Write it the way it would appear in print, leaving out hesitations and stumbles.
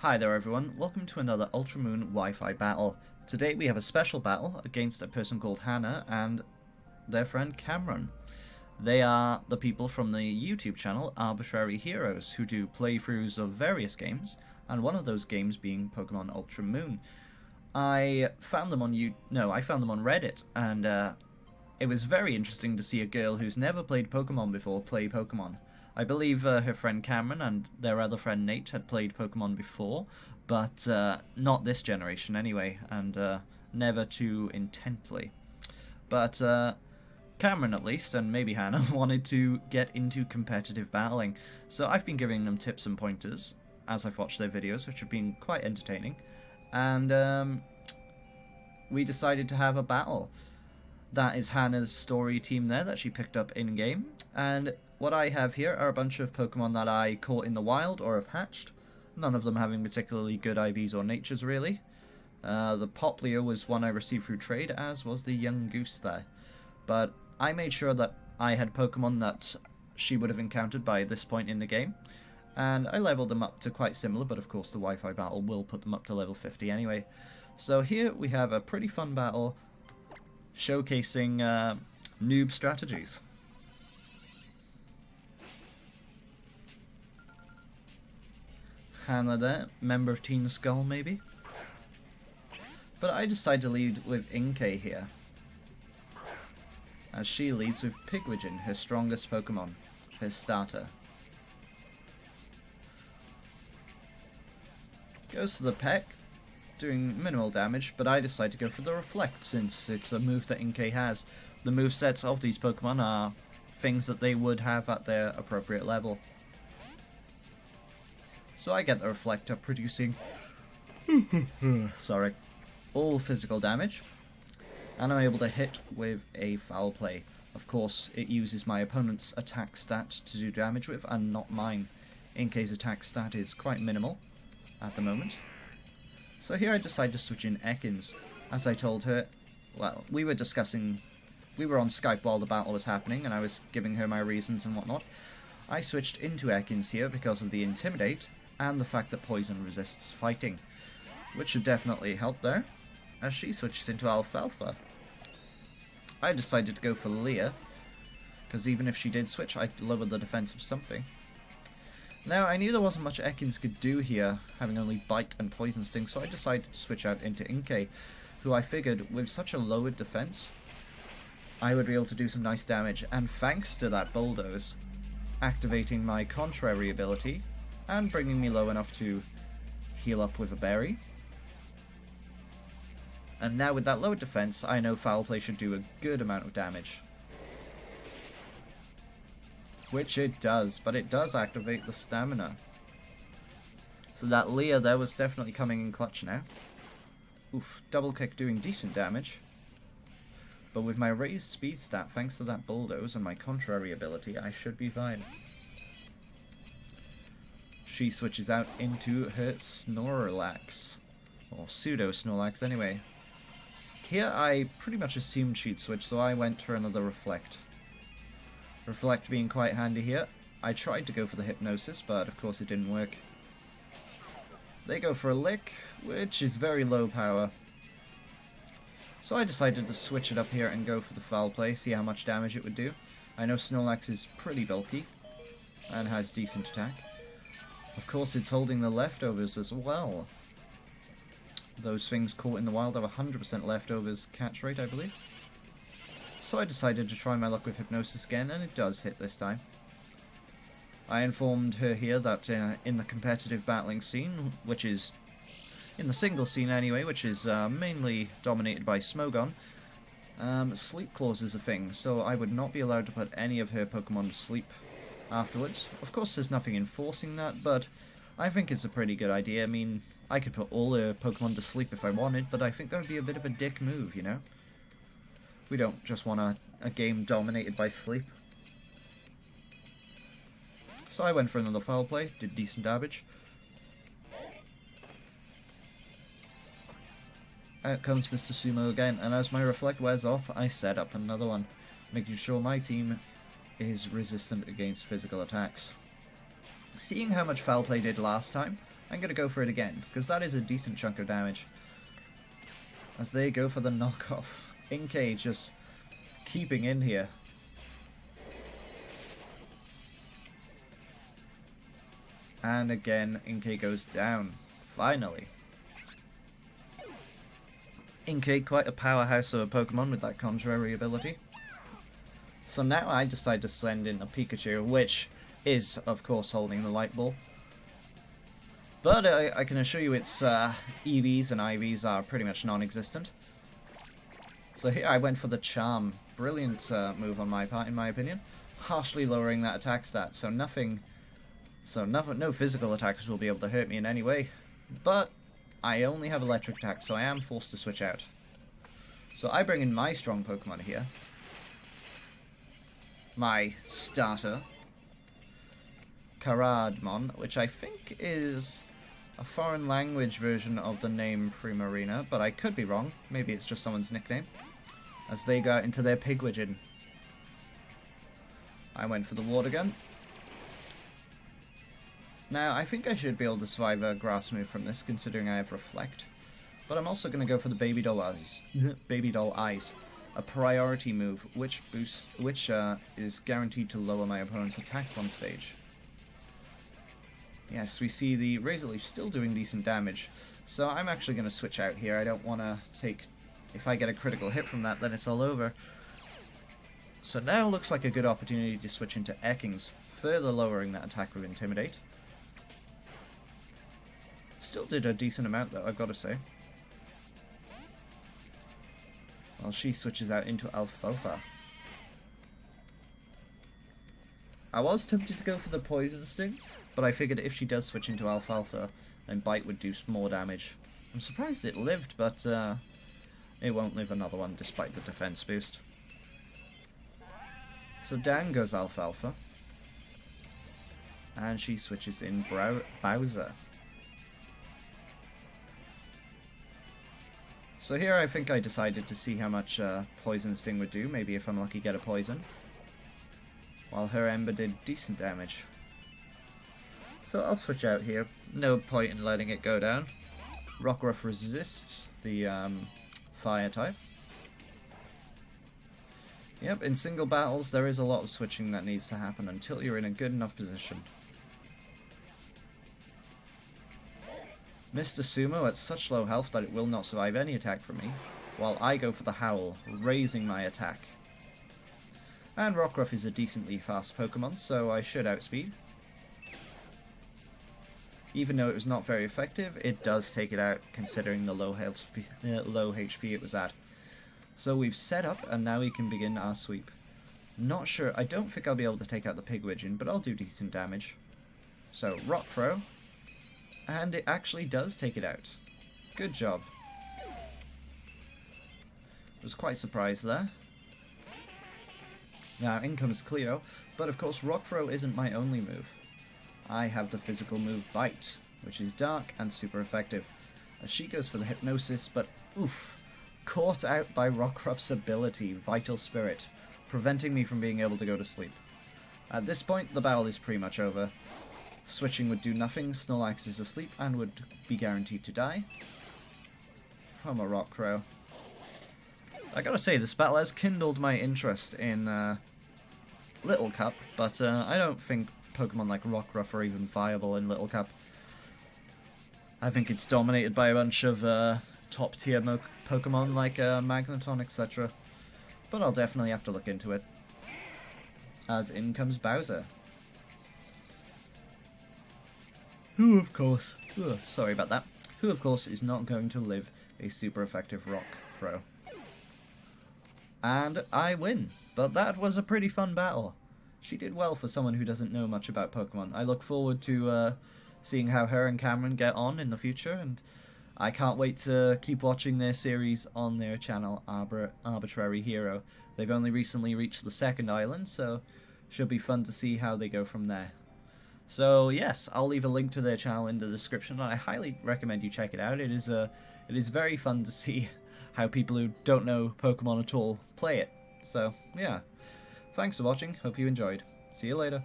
Hi there everyone, welcome to another Ultramoon Wi-Fi battle. Today we have a special battle against a person called Hannah and their friend Cameron. They are the people from the YouTube channel Arbitrary Heroes who do playthroughs of various games, and one of those games being Pokemon Ultramoon. I found them on Reddit, and it was very interesting to see a girl who's never played Pokemon before play Pokemon. I believe her friend Cameron and their other friend Nate had played Pokemon before, but not this generation anyway, and never too intently. But Cameron, at least, and maybe Hannah, wanted to get into competitive battling, so I've been giving them tips and pointers as I've watched their videos, which have been quite entertaining, and we decided to have a battle. That is Hannah's story team there that she picked up in-game, and what I have here are a bunch of Pokemon that I caught in the wild or have hatched, none of them having particularly good IVs or natures really. The Poplio was one I received through trade, as was the young goose there. But I made sure that I had Pokemon that she would have encountered by this point in the game, and I leveled them up to quite similar, but of course the Wi-Fi battle will put them up to level 50 anyway. So here we have a pretty fun battle showcasing noob strategies. Hannah there, member of Teen Skull maybe? But I decide to lead with Inkay here, as she leads with Pigwidgeon, her strongest Pokemon, her starter. Goes to the Peck, doing minimal damage, but I decide to go for the Reflect since it's a move that Inkay has. The movesets of these Pokemon are things that they would have at their appropriate level. So I get the Reflector producing sorry, all physical damage, and I'm able to hit with a Foul Play. Of course, it uses my opponent's attack stat to do damage with, and not mine. Inkay's attack stat is quite minimal at the moment. So here I decide to switch in Ekans. As I told her, well, we were on Skype while the battle was happening, and I was giving her my reasons and whatnot. I switched into Ekans here because of the Intimidate, and the fact that Poison resists fighting, which should definitely help there, as she switches into Alfalfa. I decided to go for Leah, because even if she did switch, I'd lower the defense of something. Now, I knew there wasn't much Ekans could do here, having only Bite and Poison Sting, so I decided to switch out into Inkay, who I figured, with such a lowered defense, I would be able to do some nice damage, and thanks to that Bulldoze, activating my Contrary ability, and bringing me low enough to heal up with a berry. And now with that lowered defense, I know Foul Play should do a good amount of damage. Which it does, but it does activate the stamina. So that Leah there was definitely coming in clutch now. Oof, double kick doing decent damage. But with my raised speed stat, thanks to that Bulldoze and my Contrary ability, I should be fine. She switches out into her Snorlax, or pseudo-Snorlax anyway. Here I pretty much assumed she'd switch, so I went for another Reflect. Reflect being quite handy here. I tried to go for the Hypnosis, but of course it didn't work. They go for a Lick, which is very low power. So I decided to switch it up here and go for the Foul Play, see how much damage it would do. I know Snorlax is pretty bulky, and has decent attack. Of course, it's holding the leftovers as well. Those things caught in the wild have 100% leftovers catch rate, I believe. So I decided to try my luck with Hypnosis again, and it does hit this time. I informed her here that in the competitive battling scene, which is in the single scene anyway, which is mainly dominated by Smogon, Sleep Clause is a thing, so I would not be allowed to put any of her Pokemon to sleep afterwards. Of course, there's nothing enforcing that, but I think it's a pretty good idea. I mean, I could put all the Pokemon to sleep if I wanted, but I think that would be a bit of a dick move, you know? We don't just want a game dominated by sleep. So I went for another Foul Play, did decent damage. Out comes Mr. Sumo again, and as my Reflect wears off, I set up another one, making sure my team is resistant against physical attacks. Seeing how much Foul Play did last time, I'm going to go for it again, because that is a decent chunk of damage. As they go for the knockoff. Inkay just keeping in here. And again, Inkay goes down. Finally. Inkay, quite a powerhouse of a Pokemon with that contrary ability. So now I decide to send in a Pikachu, which is, of course, holding the Light Ball. But I can assure you its EVs and IVs are pretty much non-existent. So here I went for the Charm. Brilliant move on my part, in my opinion. Harshly lowering that attack stat, so no physical attackers will be able to hurt me in any way. But I only have electric attack, so I am forced to switch out. So I bring in my strong Pokemon here. My starter, Karadmon, which I think is a foreign language version of the name Primarina, but I could be wrong. Maybe it's just someone's nickname. As they go out into their Pigwidgeon. I went for the Water Gun. Now, I think I should be able to survive a grass move from this, considering I have Reflect. But I'm also going to go for the Baby Doll Eyes. Baby Doll Eyes. A priority move, which is guaranteed to lower my opponent's attack one stage. Yes, we see the Razor Leaf still doing decent damage. So I'm actually going to switch out here. I don't want to take... If I get a critical hit from that, then it's all over. So now looks like a good opportunity to switch into Ekans, further lowering that attack with Intimidate. Still did a decent amount though, I've got to say. While she switches out into Alfalfa. I was tempted to go for the Poison Sting, but I figured if she does switch into Alfalfa, then Bite would do more damage. I'm surprised it lived, but it won't live another one despite the defense boost. So down goes Alfalfa. And she switches in Bowser. So here I think I decided to see how much Poison Sting would do, maybe if I'm lucky get a poison. While her Ember did decent damage. So I'll switch out here, no point in letting it go down. Rockruff resists the fire type. Yep, in single battles there is a lot of switching that needs to happen until you're in a good enough position. Mr. Sumo at such low health that it will not survive any attack from me, while I go for the Howl, raising my attack. And Rockruff is a decently fast Pokemon, so I should outspeed. Even though it was not very effective, it does take it out, considering the low HP it was at. So we've set up, and now we can begin our sweep. Not sure, I don't think I'll be able to take out the Pigwidgeon, but I'll do decent damage. So, Rock Throw. And it actually does take it out. Good job. Was quite surprised there. Now in comes Cleo, but of course Rock Throw isn't my only move. I have the physical move Bite, which is dark and super effective. As she goes for the Hypnosis, but oof, caught out by Rockruff's ability, Vital Spirit, preventing me from being able to go to sleep. At this point, the battle is pretty much over. Switching would do nothing, Snorlax is asleep and would be guaranteed to die from a Rock Throw. I gotta say, this battle has kindled my interest in Little Cup, but I don't think Pokemon like Rockruff are even viable in Little Cup. I think it's dominated by a bunch of top tier Pokemon like Magneton, etc. But I'll definitely have to look into it. As in comes Bowser. Who, of course, sorry about that, who of course is not going to live a super effective Rock Throw. And I win, but that was a pretty fun battle. She did well for someone who doesn't know much about Pokemon. I look forward to seeing how her and Cameron get on in the future, and I can't wait to keep watching their series on their channel, Arbitrary Hero. They've only recently reached the second island, so should be fun to see how they go from there. So yes, I'll leave a link to their channel in the description, and I highly recommend you check it out. It is very fun to see how people who don't know Pokemon at all play it. So yeah, thanks for watching, hope you enjoyed. See you later.